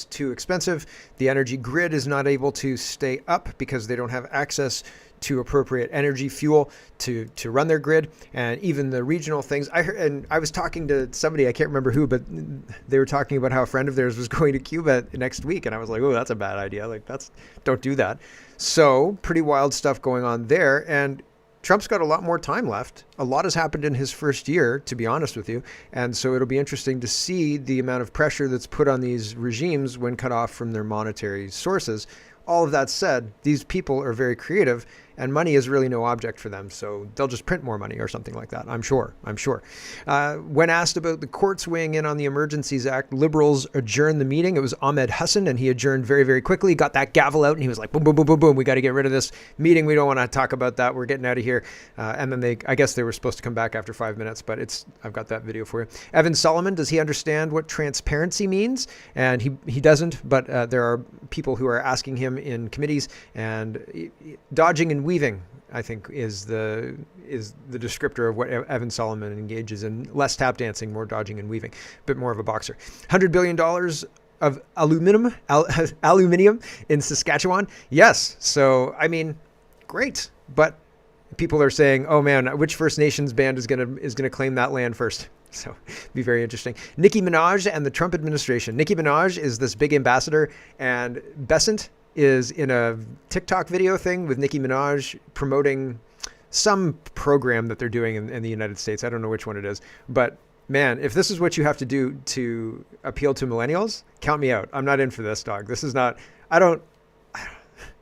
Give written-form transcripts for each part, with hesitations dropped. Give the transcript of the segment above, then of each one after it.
is too expensive. The energy grid is not able to stay up because they don't have access to appropriate energy fuel to run their grid, and even the regional things. I heard, and I was talking to somebody, I can't remember who, but they were talking about how a friend of theirs was going to Cuba next week, and I was like, oh, that's a bad idea. Like, don't do that. So pretty wild stuff going on there, and Trump's got a lot more time left. A lot has happened in his first year, to be honest with you. And so it'll be interesting to see the amount of pressure that's put on these regimes when cut off from their monetary sources. All of that said, these people are very creative, and money is really no object for them. So they'll just print more money or something like that. I'm sure. When asked about the courts weighing in on the Emergencies Act, Liberals adjourned the meeting. It was Ahmed Hassan, and he adjourned very, very quickly, got that gavel out, and he was like, boom, boom, boom, boom, boom. We got to get rid of this meeting. We don't want to talk about that. We're getting out of here. And then I guess they were supposed to come back after 5 minutes, but I've got that video for you. Evan Solomon, does he understand what transparency means? And he doesn't, but there are people who are asking him in committees, and dodging and weaving, I think, is the descriptor of what Evan Solomon engages in. Less tap dancing, more dodging and weaving, but more of a boxer. $100 billion of aluminium in Saskatchewan. Yes. So, I mean, great. But people are saying, oh man, which First Nations band is gonna claim that land first? So be very interesting. Nicki Minaj and the Trump administration. Nicki Minaj is this big ambassador, and Besant is in a TikTok video thing with Nicki Minaj promoting some program that they're doing in the United States. I don't know which one it is, but man, if this is what you have to do to appeal to millennials, count me out. I'm not in for this, dog. This is not,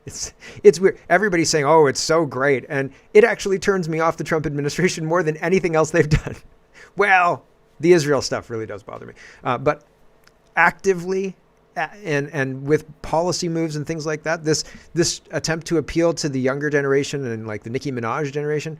it's weird. Everybody's saying, oh, it's so great. And it actually turns me off the Trump administration more than anything else they've done. Well, the Israel stuff really does bother me. But actively, and with policy moves and things like that, this attempt to appeal to the younger generation and like the Nicki Minaj generation,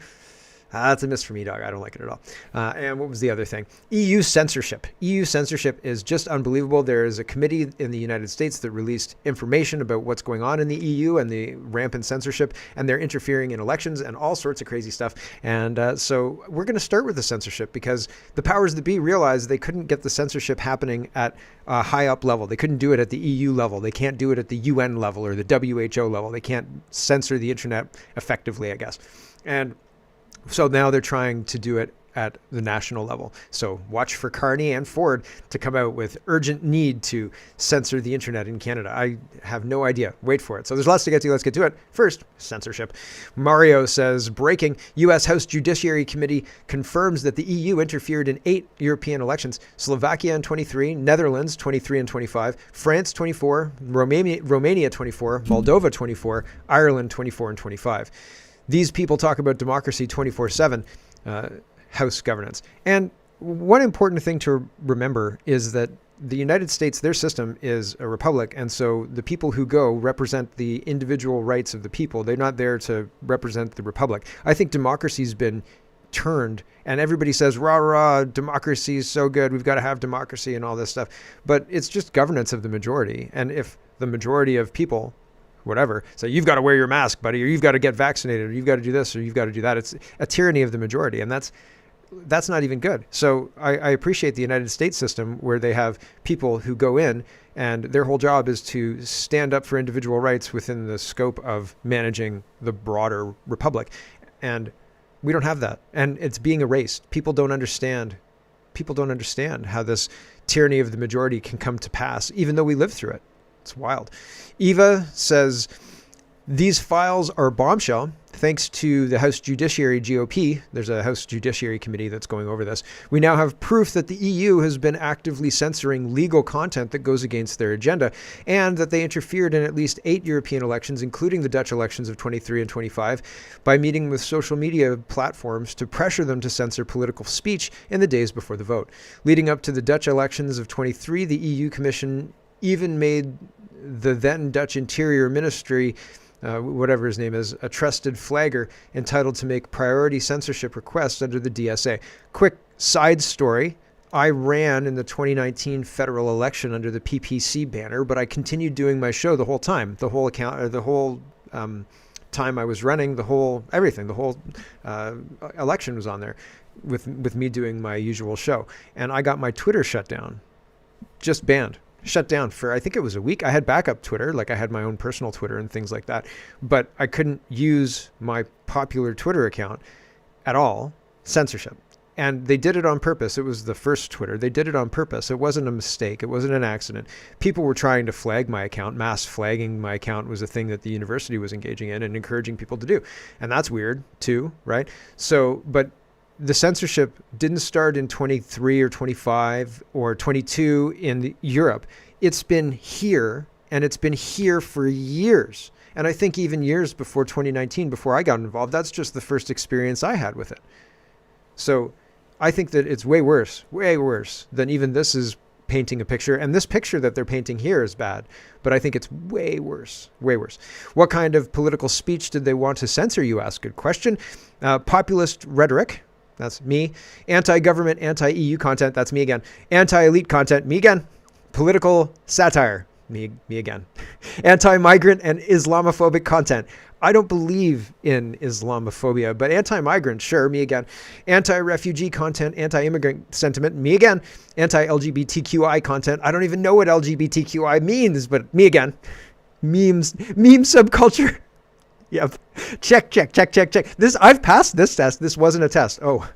that's a miss for me, dog. I don't like it at all. And what was the other thing? EU censorship. EU censorship is just unbelievable. There is a committee in the United States that released information about what's going on in the EU and the rampant censorship, and they're interfering in elections and all sorts of crazy stuff. And so we're going to start with the censorship because the powers that be realized they couldn't get the censorship happening at a high up level. They couldn't do it at the EU level. They can't do it at the UN level or the WHO level. They can't censor the internet effectively, I guess. And so now they're trying to do it at the national level. So watch for Carney and Ford to come out with urgent need to censor the internet in Canada. I have no idea. Wait for it. So there's lots to get to. Let's get to it. First, censorship. Mario says, breaking, U.S. House Judiciary Committee confirms that the EU interfered in 8 European elections. Slovakia in 23, Netherlands 23 and 25, France 24, Romania 24, Moldova 24, Ireland 24 and 25. These people talk about democracy 24/7, House governance. And one important thing to remember is that the United States, their system is a republic. And so the people who go represent the individual rights of the people. They're not there to represent the republic. I think democracy's been turned, and everybody says, rah, rah, democracy is so good. We've got to have democracy and all this stuff. But it's just governance of the majority. And if the majority of people, whatever, so you've got to wear your mask, buddy, or you've got to get vaccinated, or you've got to do this, or you've got to do that. It's a tyranny of the majority, and that's not even good. So I appreciate the United States system where they have people who go in and their whole job is to stand up for individual rights within the scope of managing the broader republic. And we don't have that. And it's being erased. People don't understand how this tyranny of the majority can come to pass, even though we live through it. It's wild. Eva says, these files are bombshell. Thanks to the House Judiciary GOP, there's a House Judiciary Committee that's going over this. We now have proof that the EU has been actively censoring legal content that goes against their agenda, and that they interfered in at least 8 European elections, including the Dutch elections of 23 and 25, by meeting with social media platforms to pressure them to censor political speech in the days before the vote. Leading up to the Dutch elections of 23, the EU Commission even made the then Dutch Interior Ministry, whatever his name is, a trusted flagger entitled to make priority censorship requests under the DSA. Quick side story. I ran in the 2019 federal election under the PPC banner, but I continued doing my show the whole time, the whole time I was running, the whole election was on there with me doing my usual show. And I got my Twitter shut down, just banned. shut down for, I think it was a week. I had backup Twitter, like I had my own personal Twitter and things like that, but I couldn't use my popular Twitter account at all. Censorship. And they did it on purpose. It was the first Twitter. They did it on purpose. It wasn't a mistake. It wasn't an accident. People were trying to flag my account. Mass flagging my account was a thing that the university was engaging in and encouraging people to do. And that's weird too, right? So, but the censorship didn't start in 23 or 25 or 22 in Europe. It's been here, and it's been here for years. And I think even years before 2019, before I got involved, that's just the first experience I had with it. So I think that it's way worse than even this is painting a picture. And this picture that they're painting here is bad, but I think it's way worse. What kind of political speech did they want to censor, you ask? Good question. Populist rhetoric. That's me. Anti-government, anti-EU content. That's me again. Anti-elite content. Me again. Political satire. Me again. Anti-migrant and Islamophobic content. I don't believe in Islamophobia, but anti-migrant, sure, me again. Anti-refugee content, anti-immigrant sentiment, me again. Anti-LGBTQI content, I don't even know what LGBTQI means, but me again. Meme subculture. Yep. Check. I've passed this test. This wasn't a test. Oh.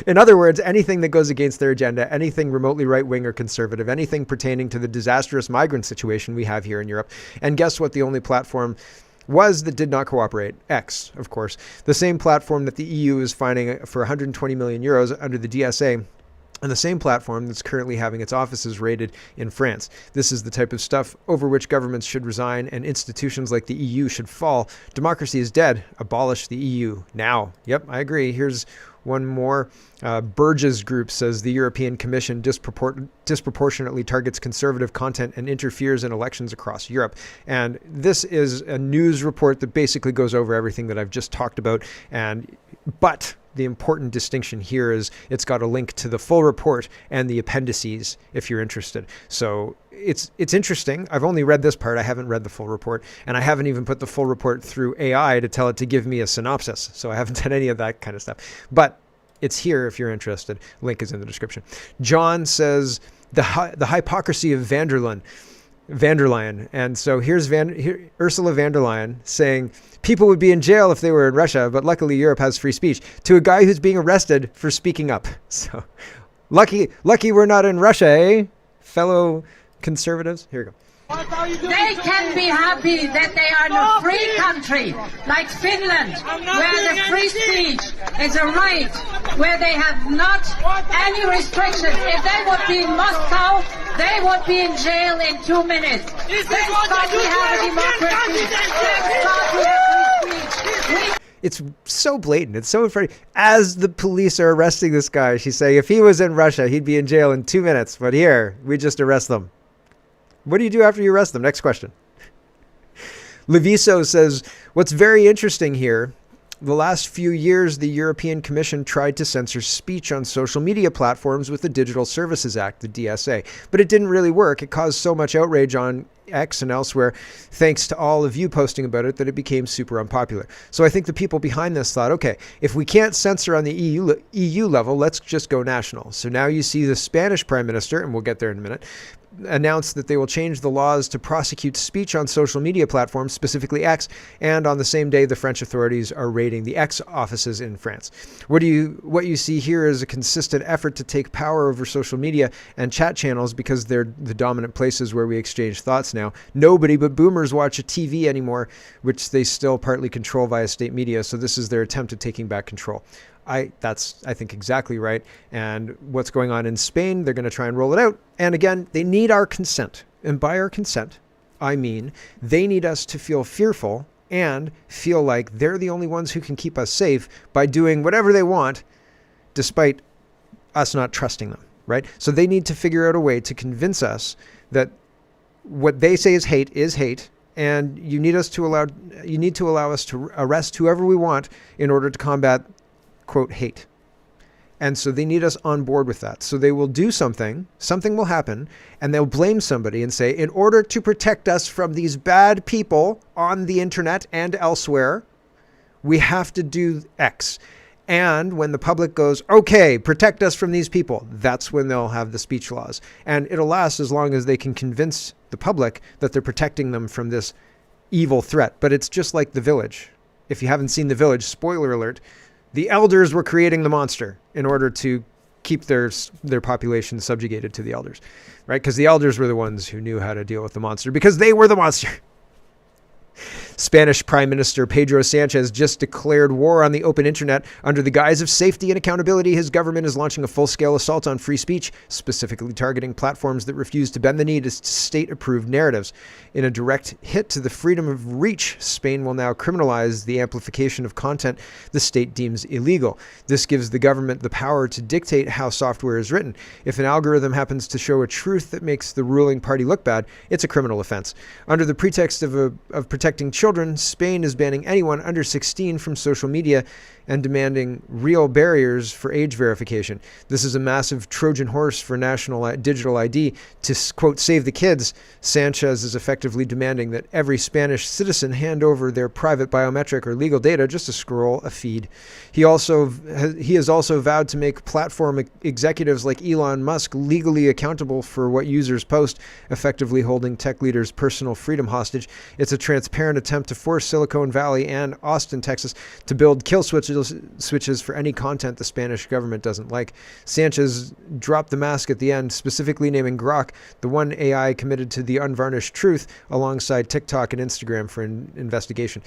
In other words, anything that goes against their agenda, anything remotely right-wing or conservative, anything pertaining to the disastrous migrant situation we have here in Europe. And guess what the only platform was that did not cooperate? X, of course. The same platform that the EU is fining for 120 million euros under the DSA, and the same platform that's currently having its offices raided in France. This is the type of stuff over which governments should resign and institutions like the EU should fall. Democracy is dead. Abolish the EU now. Yep, I agree. Here's one more. Burgess Group says the European Commission disproportionately targets conservative content and interferes in elections across Europe. And this is a news report that basically goes over everything that I've just talked about. But the important distinction here is it's got a link to the full report and the appendices if you're interested. So it's interesting. I've only read this part. I haven't read the full report, and I haven't even put the full report through AI to tell it to give me a synopsis. So I haven't done any of that kind of stuff. But it's here if you're interested. Link is in the description. John says the hypocrisy of van der Leyen. And so here's Ursula von der Leyen saying people would be in jail if they were in Russia, but luckily Europe has free speech, to a guy who's being arrested for speaking up. So lucky we're not in Russia, eh? Fellow conservatives. Here we go. They can be happy that they are in a free country like Finland, where the free speech is a right, where they have not any restrictions. If they would be in Moscow, they would be in jail in 2 minutes. Thank God we have a democracy. Thank God we have free speech. It's so blatant. It's so funny. As the police are arresting this guy, she's saying if he was in Russia, he'd be in jail in 2 minutes. But here, we just arrest them. What do you do after you arrest them? Next question. Leviso says, what's very interesting here, the last few years, the European Commission tried to censor speech on social media platforms with the Digital Services Act, the DSA. But it didn't really work. It caused so much outrage on X and elsewhere, thanks to all of you posting about it, that it became super unpopular. So I think the people behind this thought, okay, if we can't censor on the EU level, let's just go national. So now you see the Spanish Prime Minister, and we'll get there in a minute, announced that they will change the laws to prosecute speech on social media platforms, specifically X, and on the same day the French authorities are raiding the X offices in France. What you see here is a consistent effort to take power over social media and chat channels because they're the dominant places where we exchange thoughts now. Nobody but boomers watch a TV anymore, which they still partly control via state media, so this is their attempt at taking back control. That's, I think, exactly right. And what's going on in Spain, they're going to try and roll it out. And again, they need our consent. And by our consent, I mean they need us to feel fearful and feel like they're the only ones who can keep us safe by doing whatever they want, despite us not trusting them, right? So they need to figure out a way to convince us that what they say is hate, and you need to allow us to arrest whoever we want in order to combat, quote, hate. And so they need us on board with that. So they will do something will happen, and they'll blame somebody and say, in order to protect us from these bad people on the internet and elsewhere, we have to do X. And when the public goes, okay, protect us from these people, that's when they'll have the speech laws. And it'll last as long as they can convince the public that they're protecting them from this evil threat. But it's just like The Village. If you haven't seen The Village, spoiler alert, the elders were creating the monster in order to keep their population subjugated to the elders, right? Because the elders were the ones who knew how to deal with the monster because they were the monster. Spanish Prime Minister Pedro Sanchez just declared war on the open internet. Under the guise of safety and accountability, his government is launching a full-scale assault on free speech, specifically targeting platforms that refuse to bend the knee to state-approved narratives. In a direct hit to the freedom of reach, Spain will now criminalize the amplification of content the state deems illegal. This gives the government the power to dictate how software is written. If an algorithm happens to show a truth that makes the ruling party look bad, it's a criminal offense. Under the pretext of protecting children, Spain is banning anyone under 16 from social media and demanding real barriers for age verification. This is a massive Trojan horse for national digital ID. To, quote, save the kids, Sanchez is effectively demanding that every Spanish citizen hand over their private biometric or legal data just to scroll a feed. He has also vowed to make platform executives like Elon Musk legally accountable for what users post, effectively holding tech leaders' personal freedom hostage. It's a transparent attempt to force Silicon Valley and Austin, Texas, to build kill switches for any content the Spanish government doesn't like. Sanchez dropped the mask at the end, specifically naming Grok, the one AI committed to the unvarnished truth, alongside TikTok and Instagram for investigation.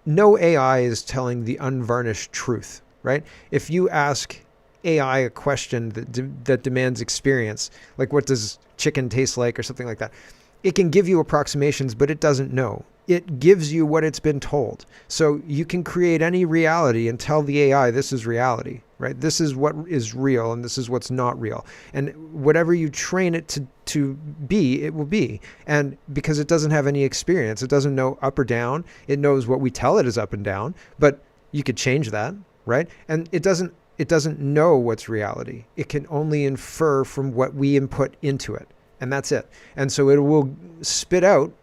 No AI is telling the unvarnished truth, right? If you ask AI a question that demands experience, like what does chicken taste like or something like that, it can give you approximations, but it doesn't know. It gives you what it's been told. So you can create any reality and tell the AI this is reality, right? This is what is real and this is what's not real. And whatever you train it to be, it will be. And because it doesn't have any experience, it doesn't know up or down. It knows what we tell it is up and down, but you could change that, right? And it doesn't know what's reality. It can only infer from what we input into it. And that's it. And so it will spit out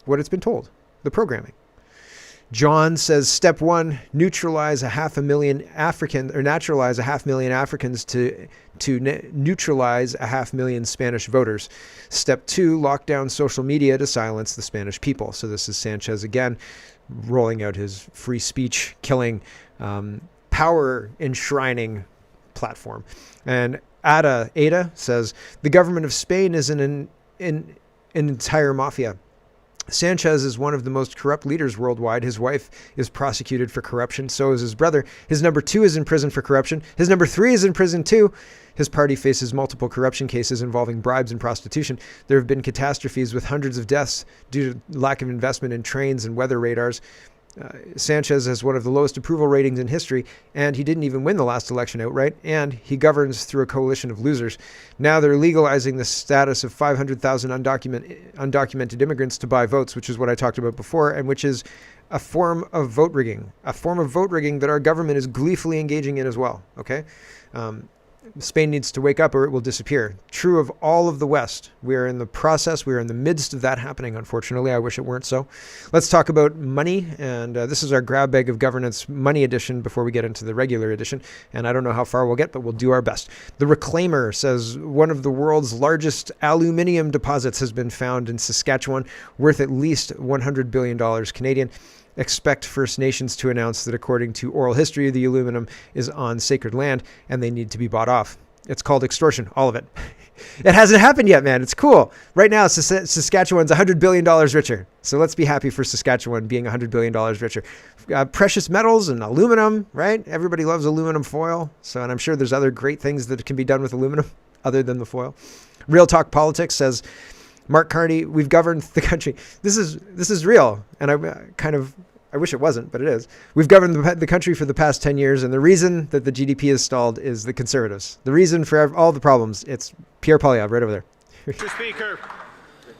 what it's been told, the programming. John says, step one, naturalize a half million Africans to neutralize a 500,000 Spanish voters. Step two, lock down social media to silence the Spanish people. So this is Sanchez again, rolling out his free speech killing, power enshrining platform. And Ada says, the government of Spain is an entire mafia. Sanchez is one of the most corrupt leaders worldwide. His wife is prosecuted for corruption. So is his brother. His number 2 is in prison for corruption. His number 3 is in prison too. His party faces multiple corruption cases involving bribes and prostitution. There have been catastrophes with hundreds of deaths due to lack of investment in trains and weather radars. Sanchez has one of the lowest approval ratings in history, and he didn't even win the last election outright, and he governs through a coalition of losers. Now they're legalizing the status of 500,000 undocumented immigrants to buy votes, which is what I talked about before, and which is a form of vote rigging that our government is gleefully engaging in as well, okay? Spain needs to wake up or it will disappear. True of all of the West. We are in the process. We are in the midst of that happening, unfortunately. I wish it weren't so. Let's talk about money. And this is our grab bag of governance money edition before we get into the regular edition. And I don't know how far we'll get, but we'll do our best. The Reclaimer says one of the world's largest aluminium deposits has been found in Saskatchewan, worth at least $100 billion Canadian. Expect First Nations to announce that according to oral history, the aluminum is on sacred land and they need to be bought off. It's called extortion, all of it. It hasn't happened yet, man. It's cool. Right now, Saskatchewan's $100 billion richer. So let's be happy for Saskatchewan being $100 billion richer. Precious metals and aluminum, right? Everybody loves aluminum foil. So, and I'm sure there's other great things that can be done with aluminum other than the foil. Real Talk Politics says, Mark Carney, we've governed the country. This is real. And I wish it wasn't, but it is. We've governed the country for the past 10 years, and the reason that the GDP is stalled is the Conservatives. The reason for all the problems, it's Pierre Poilievre right over there. Mr. Speaker,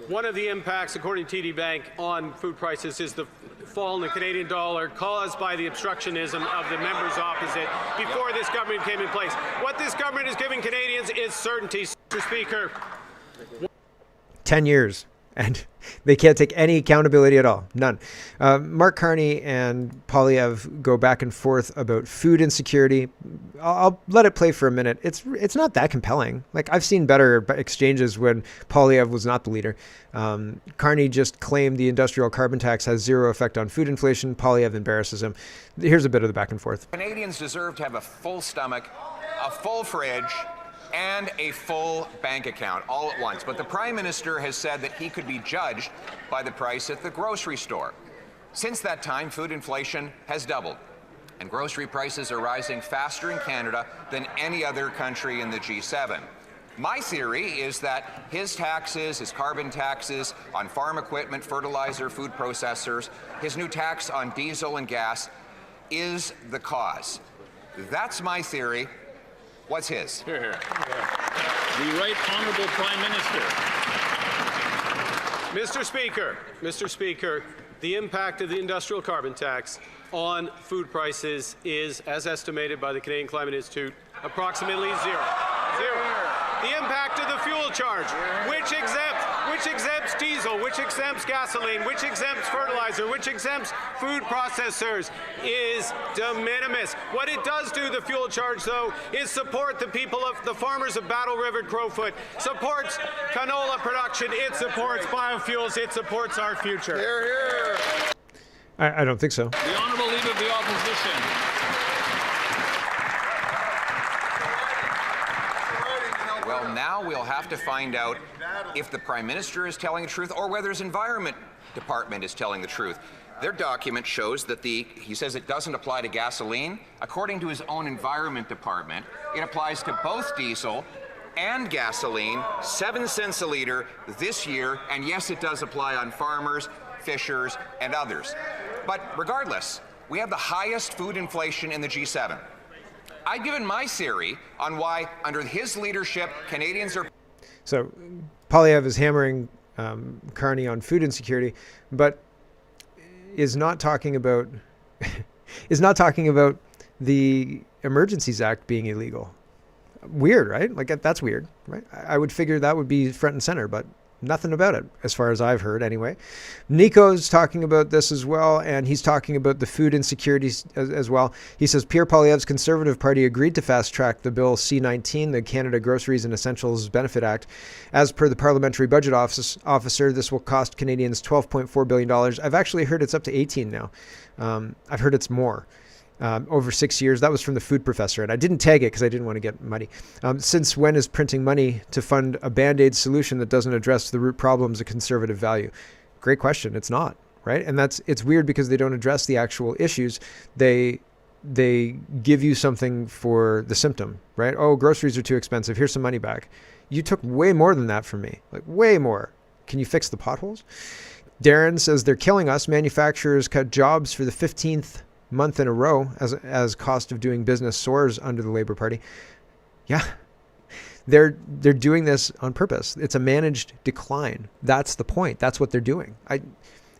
one of the impacts, according to TD Bank, on food prices is the fall in the Canadian dollar caused by the obstructionism of the members opposite before this government came in place. What this government is giving Canadians is certainty, Mr. Speaker. 10 years. And they can't take any accountability at all. None. Mark Carney and Poilievre go back and forth about food insecurity. I'll let it play for a minute. It's not that compelling. Like, I've seen better exchanges when Poilievre was not the leader. Carney just claimed the industrial carbon tax has zero effect on food inflation. Poilievre embarrasses him. Here's a bit of the back and forth. Canadians deserve to have a full stomach, a full fridge, and a full bank account all at once. But the Prime Minister has said that he could be judged by the price at the grocery store. Since that time, food inflation has doubled, and grocery prices are rising faster in Canada than any other country in the G7. My theory is that his taxes, his carbon taxes on farm equipment, fertilizer, food processors, his new tax on diesel and gas is the cause. That's my theory. What's his? Hear, hear. The Right Honourable Prime Minister. Mr. Speaker, the impact of the industrial carbon tax on food prices is, as estimated by the Canadian Climate Institute, approximately zero. The impact of the fuel charge, which exempts diesel, which exempts gasoline, which exempts fertilizer, which exempts food processors, is de minimis. What it does do, the fuel charge, though, is support the people of the farmers of Battle River, Crowfoot, supports canola production, it supports biofuels, it supports our future. Hear, hear. I don't think so. The Honourable Leader of the Opposition. Well, now we'll have to find out if the Prime Minister is telling the truth or whether his Environment Department is telling the truth. Their document shows that he says it doesn't apply to gasoline. According to his own Environment Department, it applies to both diesel and gasoline, 7 cents a litre this year, and yes, it does apply on farmers, fishers, and others. But regardless, we have the highest food inflation in the G7. I've given my theory on why, under his leadership, Canadians are... So Poilievre is hammering Carney on food insecurity, but is not talking about the Emergencies Act being illegal. Weird, right? Like, that's weird, right? I would figure that would be front and center, but nothing about it, as far as I've heard anyway. Nico's talking about this as well, and he's talking about the food insecurities as well. He says Pierre Poilievre's Conservative Party agreed to fast-track the Bill C-19, the Canada Groceries and Essentials Benefit Act. As per the Parliamentary Budget Officer, this will cost Canadians $12.4 billion. I've actually heard it's up to 18 now. I've heard it's more. Over 6 years. That was from the food professor, and I didn't tag it because I didn't want to get muddy. Since when is printing money to fund a Band-Aid solution that doesn't address the root problems a conservative value? Great question. It's not, right? And it's weird because they don't address the actual issues. They give you something for the symptom, right? Oh, groceries are too expensive. Here's some money back. You took way more than that from me, like way more. Can you fix the potholes? Darren says they're killing us. Manufacturers cut jobs for the 15th month in a row as cost of doing business soars under the Labour Party. Yeah, they're doing this on purpose. It's a managed decline. That's the point. That's what they're doing.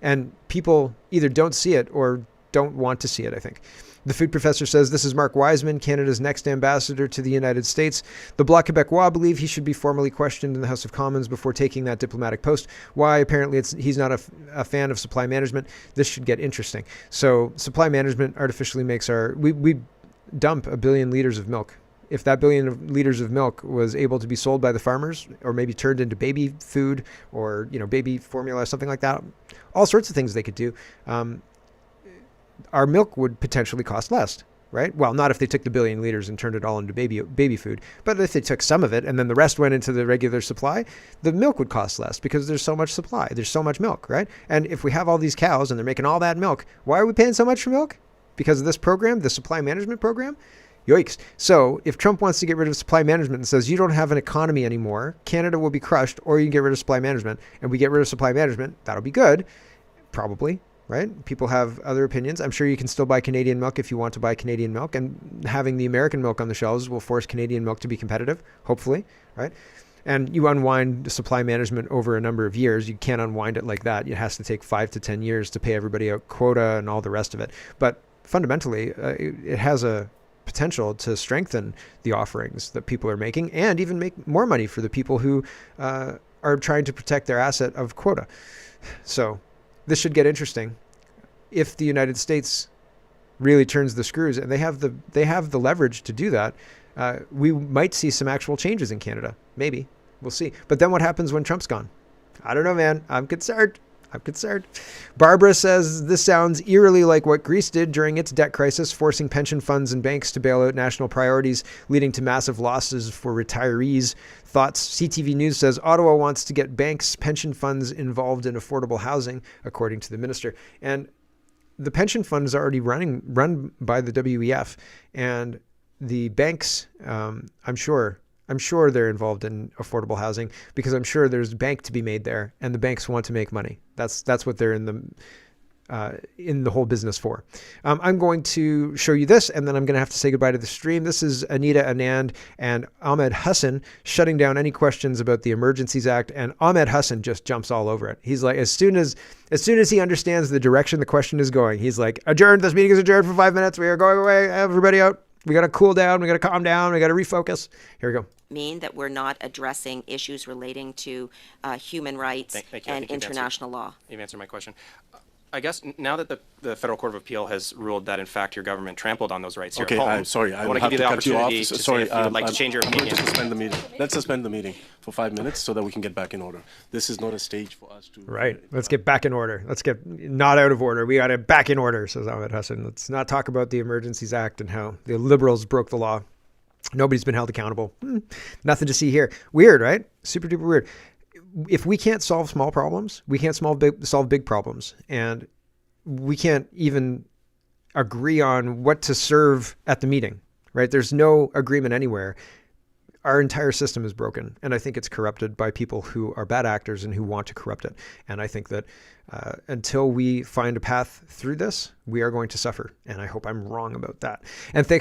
And people either don't see it or don't want to see it, I think. The food professor says, this is Mark Wiseman, Canada's next ambassador to the United States. The Bloc Québécois believe he should be formally questioned in the House of Commons before taking that diplomatic post. Why? Apparently he's not a fan of supply management. This should get interesting. So supply management artificially makes we dump 1 billion liters of milk. If that 1 billion liters of milk was able to be sold by the farmers or maybe turned into baby food or, baby formula, something like that, all sorts of things they could do. Our milk would potentially cost less, right? Well, not if they took the 1 billion liters and turned it all into baby food, but if they took some of it and then the rest went into the regular supply, the milk would cost less because there's so much supply. There's so much milk, right? And if we have all these cows and they're making all that milk, why are we paying so much for milk? Because of this program, the supply management program? Yikes. So if Trump wants to get rid of supply management and says you don't have an economy anymore, Canada will be crushed, or you can get rid of supply management, and we get rid of supply management, that'll be good, probably. Right? People have other opinions. I'm sure you can still buy Canadian milk if you want to buy Canadian milk, and having the American milk on the shelves will force Canadian milk to be competitive, hopefully, right? And you unwind supply management over a number of years. You can't unwind it like that. It has to take 5 to 10 years to pay everybody a quota and all the rest of it. But fundamentally, it has a potential to strengthen the offerings that people are making and even make more money for the people who are trying to protect their asset of quota. So this should get interesting if the United States really turns the screws, and they have the leverage to do that. We might see some actual changes in Canada. Maybe. We'll see. But then what happens when Trump's gone? I don't know, man. I'm concerned. Barbara says this sounds eerily like what Greece did during its debt crisis, forcing pension funds and banks to bail out national priorities, leading to massive losses for retirees. Thoughts? CTV News says Ottawa wants to get banks, pension funds involved in affordable housing, according to the minister. And the pension fund is already run by the WEF, and the banks, I'm sure they're involved in affordable housing, because I'm sure there's bank to be made there, and the banks want to make money. That's what they're in the whole business for. I'm going to show you this, and then I'm going to have to say goodbye to the stream. This is Anita Anand and Ahmed Hassan shutting down any questions about the Emergencies Act, and Ahmed Hassan just jumps all over it. He's like, as soon as he understands the direction the question is going, he's like, adjourned. This meeting is adjourned for 5 minutes. We are going away. Everybody out. We got to cool down. We got to calm down. We got to refocus. Here we go. Mean that we're not addressing issues relating to human rights and international law. You've answered my question. I guess now that the Federal Court of Appeal has ruled that, in fact, your government trampled on those rights here at home. I'm sorry. I want to give you the opportunity to say if you would like to change your opinion. To suspend the meeting. Let's suspend the meeting for 5 minutes so that we can get back in order. This is not a stage for us to... Right. Let's get back in order. Let's get not out of order. We got it back in order, says Ahmed Hassan. Let's not talk about the Emergencies Act and how the Liberals broke the law. Nobody's been held accountable. Nothing to see here. Weird, right? Super duper weird. If we can't solve small problems, we can't solve big problems. And we can't even agree on what to serve at the meeting, right? There's no agreement anywhere. Our entire system is broken, and I think it's corrupted by people who are bad actors and who want to corrupt it. And I think that until we find a path through this, we are going to suffer. And I hope I'm wrong about that. And thanks